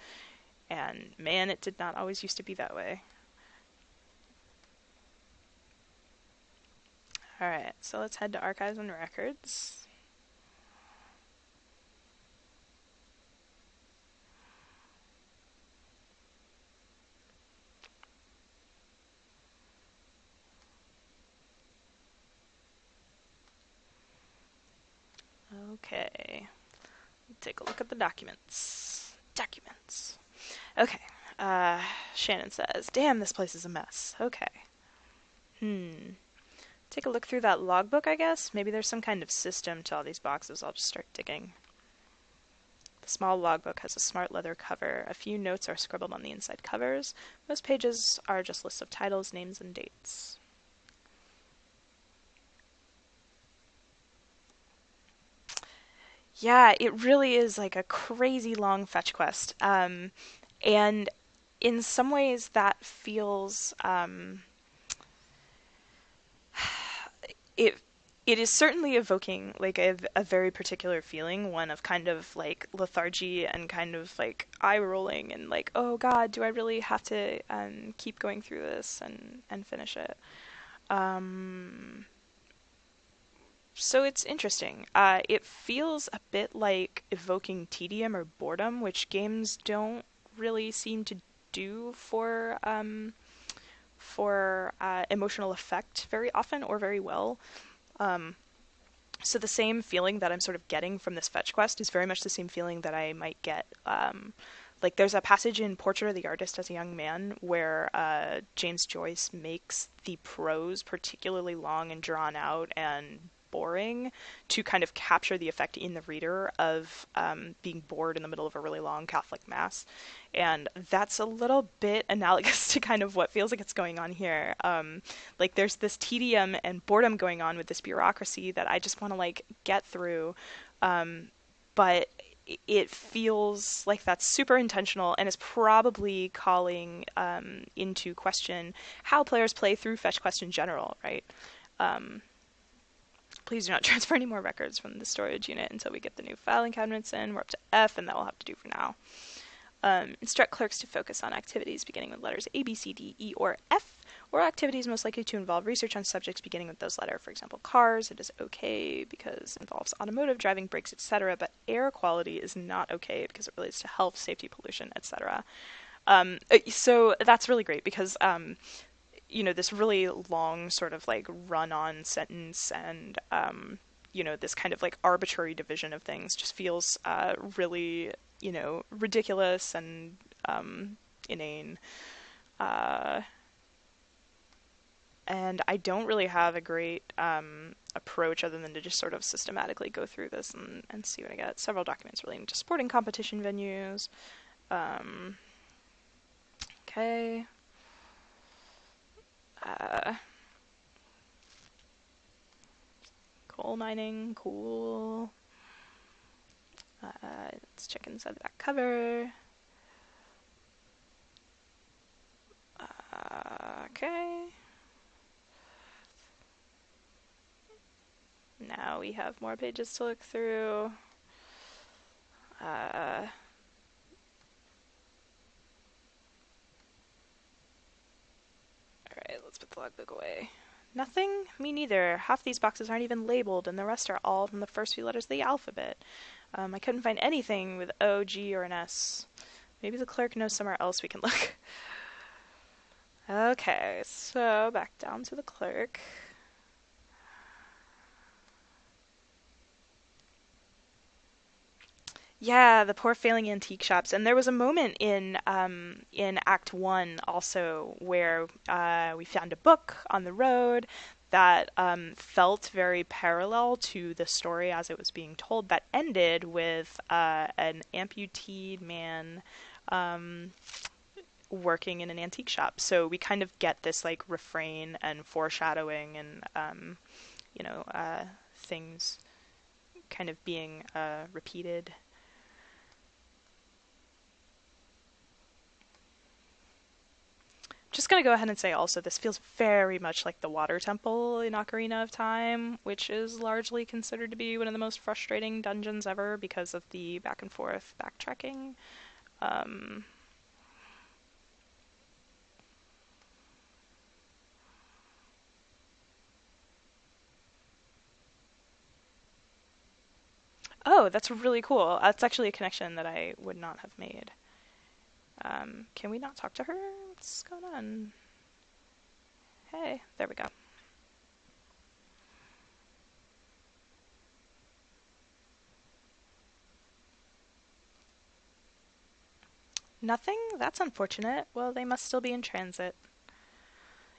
And man, it did not always used to be that way. All right, so let's head to Archives and Records. Okay, take a look at the documents. Documents. Okay, Shannon says, damn, this place is a mess. Okay. Take a look through that logbook, I guess. Maybe there's some kind of system to all these boxes. I'll just start digging. The small logbook has a smart leather cover. A few notes are scribbled on the inside covers. Most pages are just lists of titles, names, and dates. Yeah, it really is like a crazy long fetch quest. And in some ways that feels it it is certainly evoking like a very particular feeling, one of kind of like lethargy and kind of like eye rolling and like, oh God, do I really have to keep going through this and finish it? So it's interesting. It feels a bit like evoking tedium or boredom, which games don't really seem to do for emotional effect very often or very well. So the same feeling that I'm sort of getting from this fetch quest is very much the same feeling that I might get. Like there's a passage in Portrait of the Artist as a Young Man where James Joyce makes the prose particularly long and drawn out and boring to kind of capture the effect in the reader of being bored in the middle of a really long Catholic Mass. And that's a little bit analogous to kind of what feels like it's going on here. Like there's this tedium and boredom going on with this bureaucracy that I just want to like get through. But it feels like that's super intentional and is probably calling into question how players play through fetch quest in general, right? Please do not transfer any more records from the storage unit until we get the new filing cabinets in. We're up to F, and that will have to do for now. Instruct clerks to focus on activities beginning with letters A, B, C, D, E, or F, or activities most likely to involve research on subjects beginning with those letters. For example, cars, it is okay because it involves automotive, driving, brakes, etc., but air quality is not okay because it relates to health, safety, pollution, etc. So that's really great because this really long sort of like run-on sentence and this kind of like arbitrary division of things just feels really, ridiculous and inane. Uh, and I don't really have a great approach other than to just sort of systematically go through this and see what I get. Several documents relating to sporting competition venues. Um, okay. Uh, Coal mining, cool. Let's check inside the back cover. Okay. Now we have more pages to look through. Uh, Alright, let's put the logbook away. Nothing? Me neither. Half these boxes aren't even labeled, and the rest are all from the first few letters of the alphabet. I couldn't find anything with O, G, or an S. Maybe the clerk knows somewhere else we can look. Okay, so back down to the clerk. Yeah, the poor failing antique shops. And there was a moment in Act One also where we found a book on the road that felt very parallel to the story as it was being told. That ended with an amputee man um, working in an antique shop. So we kind of get this like refrain and foreshadowing and things kind of being repeated. Just gonna go ahead and say also this feels very much like the Water Temple in Ocarina of Time, which is largely considered to be one of the most frustrating dungeons ever because of the back and forth backtracking. Um, oh, that's really cool. That's actually a connection that I would not have made. Can we not talk to her? What's going on? Hey, there we go. Nothing? That's unfortunate. Well, they must still be in transit.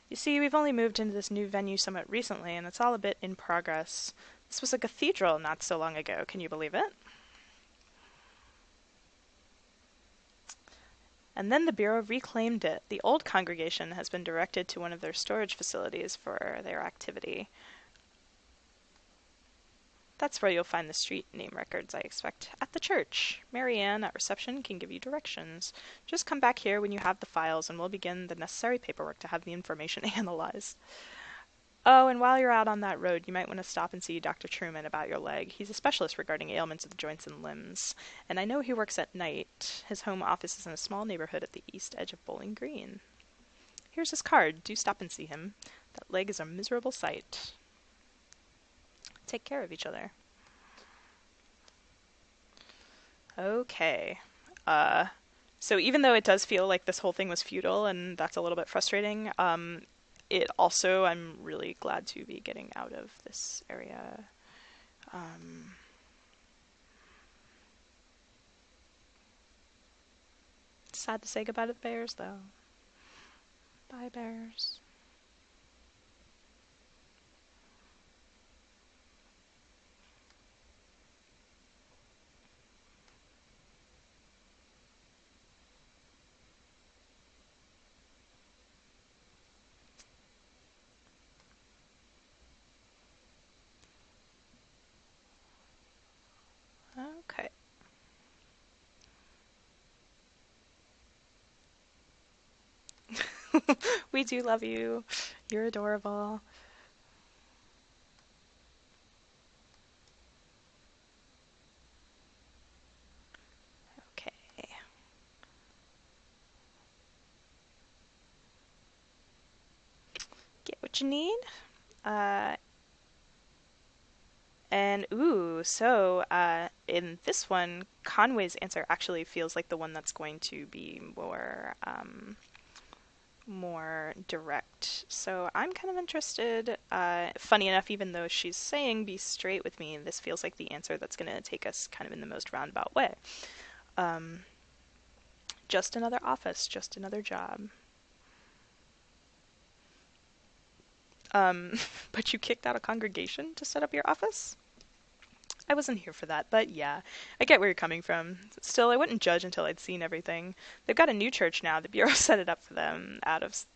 You see, we've only moved into this new venue somewhat recently, and it's all a bit in progress. This was a cathedral not so long ago. Can you believe it? And then the Bureau reclaimed it. The old congregation has been directed to one of their storage facilities for their activity. That's where you'll find the street name records, I expect. At the church. Marianne at reception can give you directions. Just come back here when you have the files, and we'll begin the necessary paperwork to have the information analyzed. Oh, and while you're out on that road, you might want to stop and see Dr. Truman about your leg. He's a specialist regarding ailments of the joints and limbs. And I know he works at night. His home office is in a small neighborhood at the east edge of Bowling Green. Here's his card. Do stop and see him. That leg is a miserable sight. Take care of each other. Okay. Uh, so even though it does feel like this whole thing was futile and that's a little bit frustrating, I'm really glad to be getting out of this area. Um, Sad to say goodbye to the bears, though. Bye, bears. Okay. We do love you. You're adorable. Okay. Get what you need. Uh, And ooh, so in this one, Conway's answer actually feels like the one that's going to be more direct. So I'm kind of interested. Funny enough, even though she's saying be straight with me, this feels like the answer that's going to take us kind of in the most roundabout way. Um, just another office, just another job. But you kicked out a congregation to set up your office? I wasn't here for that, but yeah, I get where you're coming from. Still, I wouldn't judge until I'd seen everything. They've got a new church now. The Bureau set it up for them out of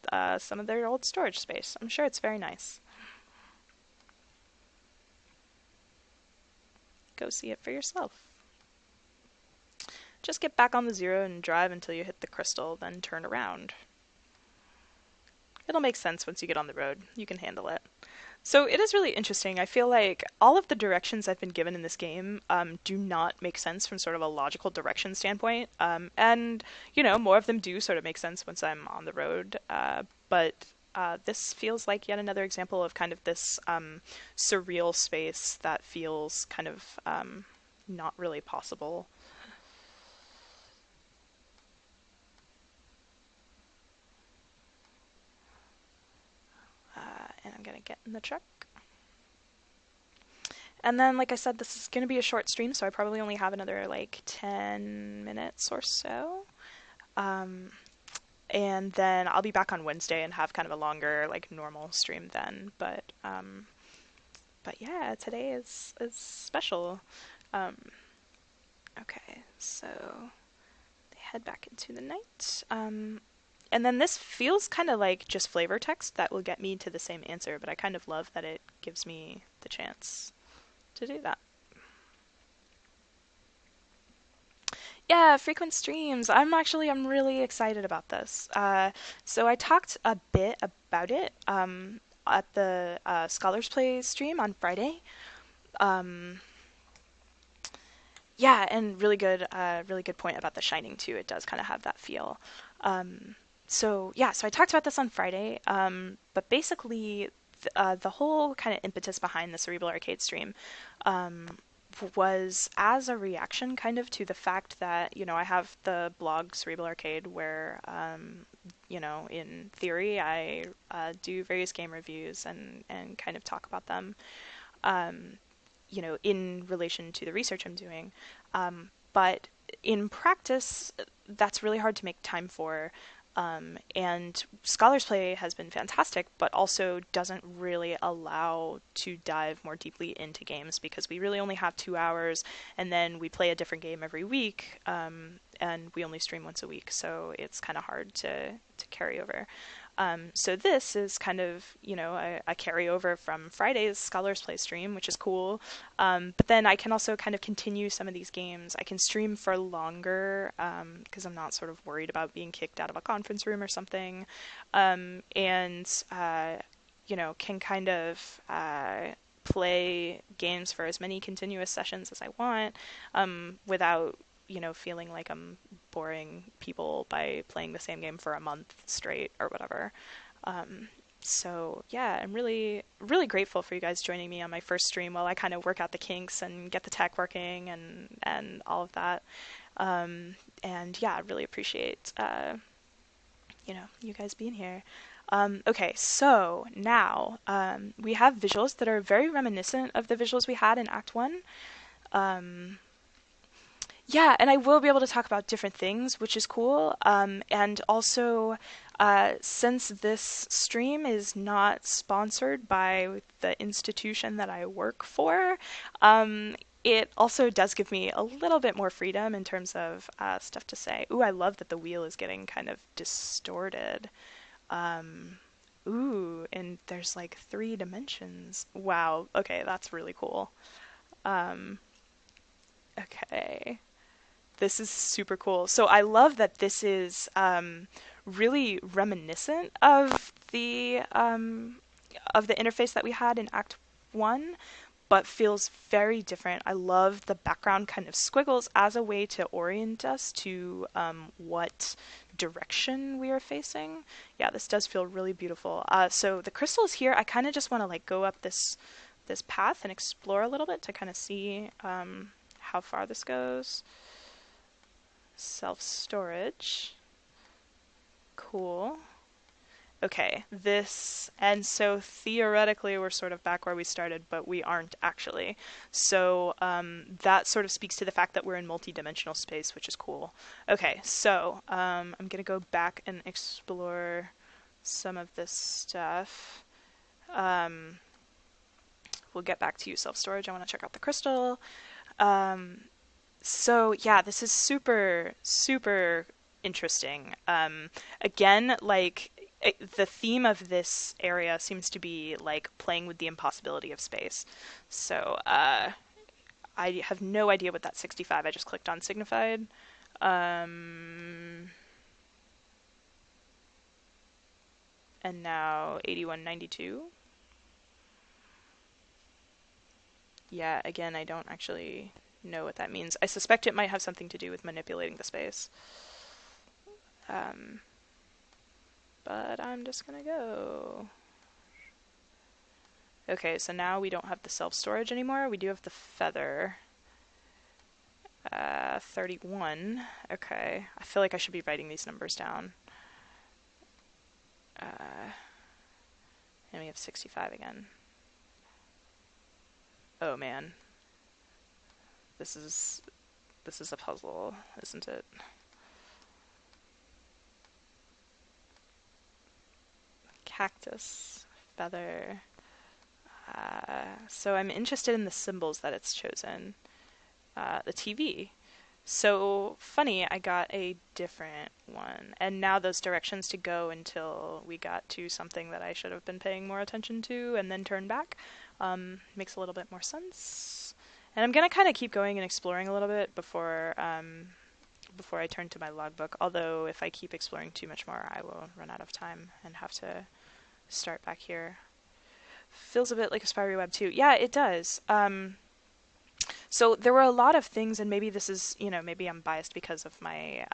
some of their old storage space. I'm sure it's very nice. Go see it for yourself. Just get back on the zero and drive until you hit the crystal, then turn around. It'll make sense once you get on the road. You can handle it. So it is really interesting. I feel like all of the directions I've been given in this game do not make sense from sort of a logical direction standpoint. And, more of them do sort of make sense once I'm on the road. But this feels like yet another example of kind of this surreal space that feels kind of not really possible. And I'm going to get in the truck. And then, like I said, this is going to be a short stream, so I probably only have another, 10 minutes or so. And then I'll be back on Wednesday and have kind of a longer, normal stream then. But yeah, today is special. Okay, so they head back into the night. And then this feels kind of like just flavor text that will get me to the same answer, but I kind of love that it gives me the chance to do that. Yeah, frequent streams. I'm really excited about this. So I talked a bit about it at the Scholars Play stream on Friday. Yeah, and really good point about The Shining too. It does kind of have that feel. So I talked about this on Friday, but basically the whole kind of impetus behind the Cerebral Arcade stream was as a reaction kind of to the fact that, I have the blog Cerebral Arcade where, in theory I do various game reviews and kind of talk about them, in relation to the research I'm doing. But in practice, that's really hard to make time for. And Scholars Play has been fantastic, but also doesn't really allow to dive more deeply into games because we really only have 2 hours, and then we play a different game every week, and we only stream once a week, so it's kind of hard to carry over. So this is kind of, a carryover from Friday's Scholars Play stream, which is cool. But then I can also kind of continue some of these games. I can stream for longer because I'm not sort of worried about being kicked out of a conference room or something. And, can kind of play games for as many continuous sessions as I want without feeling like I'm boring people by playing the same game for a month straight or whatever. So yeah, I'm really, really grateful for you guys joining me on my first stream while I kind of work out the kinks and get the tech working and all of that. And yeah, I really appreciate, you guys being here. Okay, so now we have visuals that are very reminiscent of the visuals we had in Act 1. Yeah, and I will be able to talk about different things, which is cool. And also, since this stream is not sponsored by the institution that I work for, it also does give me a little bit more freedom in terms of stuff to say. Ooh, I love that the wheel is getting kind of distorted. Ooh, and there's 3 dimensions. Wow, okay, that's really cool. Okay. This is super cool. So I love that this is really reminiscent of the interface that we had in Act 1, but feels very different. I love the background kind of squiggles as a way to orient us to what direction we are facing. Yeah, this does feel really beautiful. So the crystal is here. I kind of just want to go up this this path and explore a little bit to kind of see how far this goes. Self-storage. Cool. Okay, and so theoretically we're sort of back where we started, but we aren't actually. So that sort of speaks to the fact that we're in multi-dimensional space, which is cool. Okay, so I'm going to go back and explore some of this stuff. We'll get back to you, self-storage. I want to check out the crystal. So yeah, this is super, super interesting. Again, like the theme of this area seems to be like playing with the impossibility of space. So I have no idea what that 65 I just clicked on signified. And now 8192. Yeah, again, I don't actually know what that means. I suspect it might have something to do with manipulating the space. But I'm just gonna go. Okay, so now we don't have the self-storage anymore. We do have the feather. 31. Okay, I feel like I should be writing these numbers down. And we have 65 again. Oh man. This is a puzzle, isn't it? Cactus, feather. So I'm interested in the symbols that it's chosen. The TV. So funny, I got a different one. And now those directions to go until we got to something that I should have been paying more attention to and then turn back makes a little bit more sense. And I'm going to kind of keep going and exploring a little bit before I turn to my logbook. Although if I keep exploring too much more, I will run out of time and have to start back here. Feels a bit like a spider web too. Yeah, it does. So there were a lot of things, and maybe this is, maybe I'm biased because of my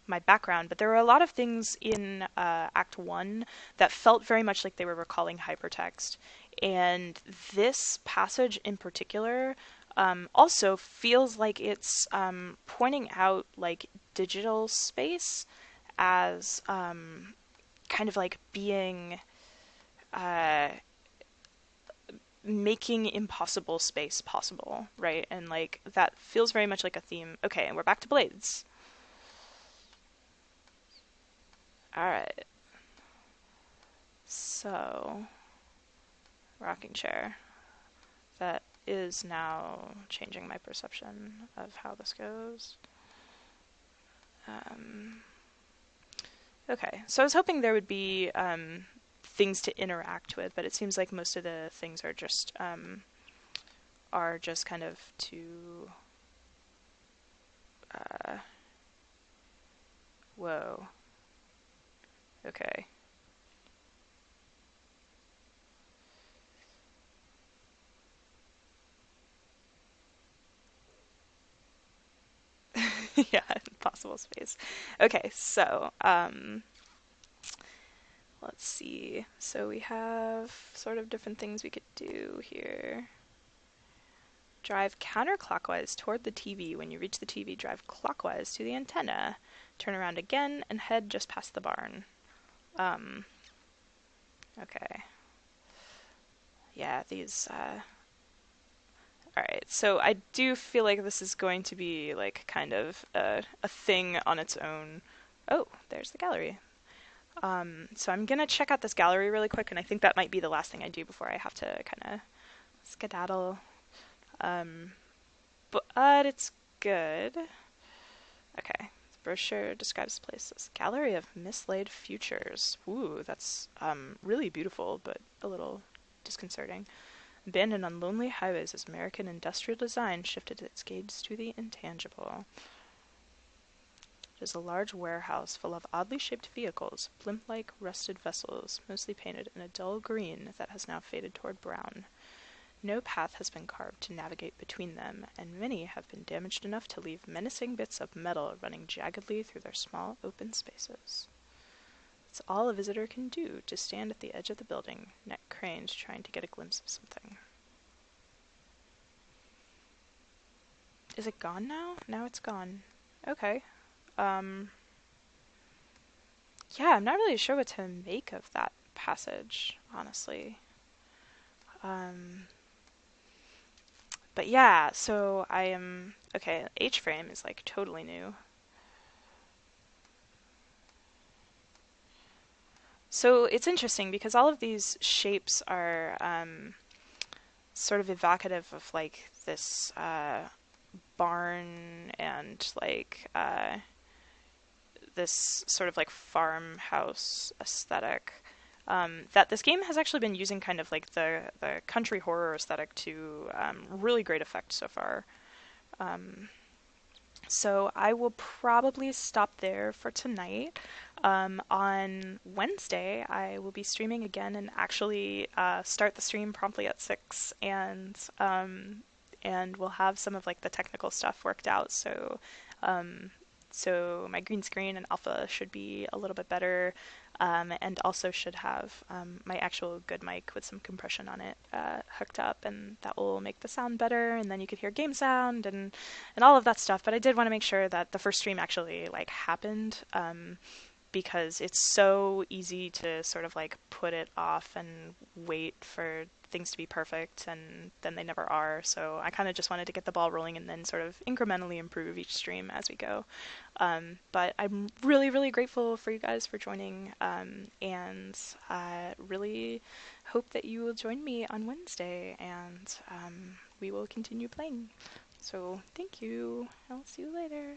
my background, but there were a lot of things in Act 1 that felt very much like they were recalling hypertext. And this passage in particular also feels like it's pointing out like digital space as kind of like being making impossible space possible, right? And like that feels very much like a theme. Okay, and we're back to blades. All right. So, rocking chair. That is now changing my perception of how this goes. Okay, so I was hoping there would be things to interact with, but it seems like most of the things are just kind of to whoa. Okay. Yeah, impossible space. Okay, so let's see. So we have sort of different things we could do here. Drive counterclockwise toward the TV. When you reach the TV, drive clockwise to the antenna. Turn around again and head just past the barn. Okay. Yeah, these, Alright, so I do feel like this is going to be, like, kind of a thing on its own. Oh, there's the gallery. So I'm gonna check out this gallery really quick, and I think that might be the last thing I do before I have to kind of skedaddle. But it's good. Okay. The brochure describes the place as Gallery of Mislaid Futures. Ooh, that's really beautiful, but a little disconcerting. Abandoned on lonely highways as American industrial design shifted its gaze to the intangible. It is a large warehouse full of oddly shaped vehicles, blimp-like rusted vessels, mostly painted in a dull green that has now faded toward brown. No path has been carved to navigate between them, and many have been damaged enough to leave menacing bits of metal running jaggedly through their small open spaces. It's all a visitor can do to stand at the edge of the building, neck craned trying to get a glimpse of something. Is it gone now? Now it's gone. Okay. Um, yeah, I'm not really sure what to make of that passage, honestly. Um, but yeah, so I am okay. H frame is like totally new. So it's interesting because all of these shapes are sort of evocative of like this barn and like this sort of like farmhouse aesthetic. That this game has actually been using kind of like the country horror aesthetic to really great effect so far. Um, so I will probably stop there for tonight. On Wednesday, I will be streaming again and actually start the stream promptly at 6, and we'll have some of like the technical stuff worked out. Um, so my green screen and alpha should be a little bit better, and also should have my actual good mic with some compression on it hooked up, and that will make the sound better. And then you could hear game sound and all of that stuff. But I did want to make sure that the first stream actually like happened. Because it's so easy to sort of like put it off and wait for things to be perfect, and then they never are. So I kind of just wanted to get the ball rolling and then sort of incrementally improve each stream as we go. But I'm really, really grateful for you guys for joining, and I really hope that you will join me on Wednesday, and we will continue playing. So thank you. I'll see you later.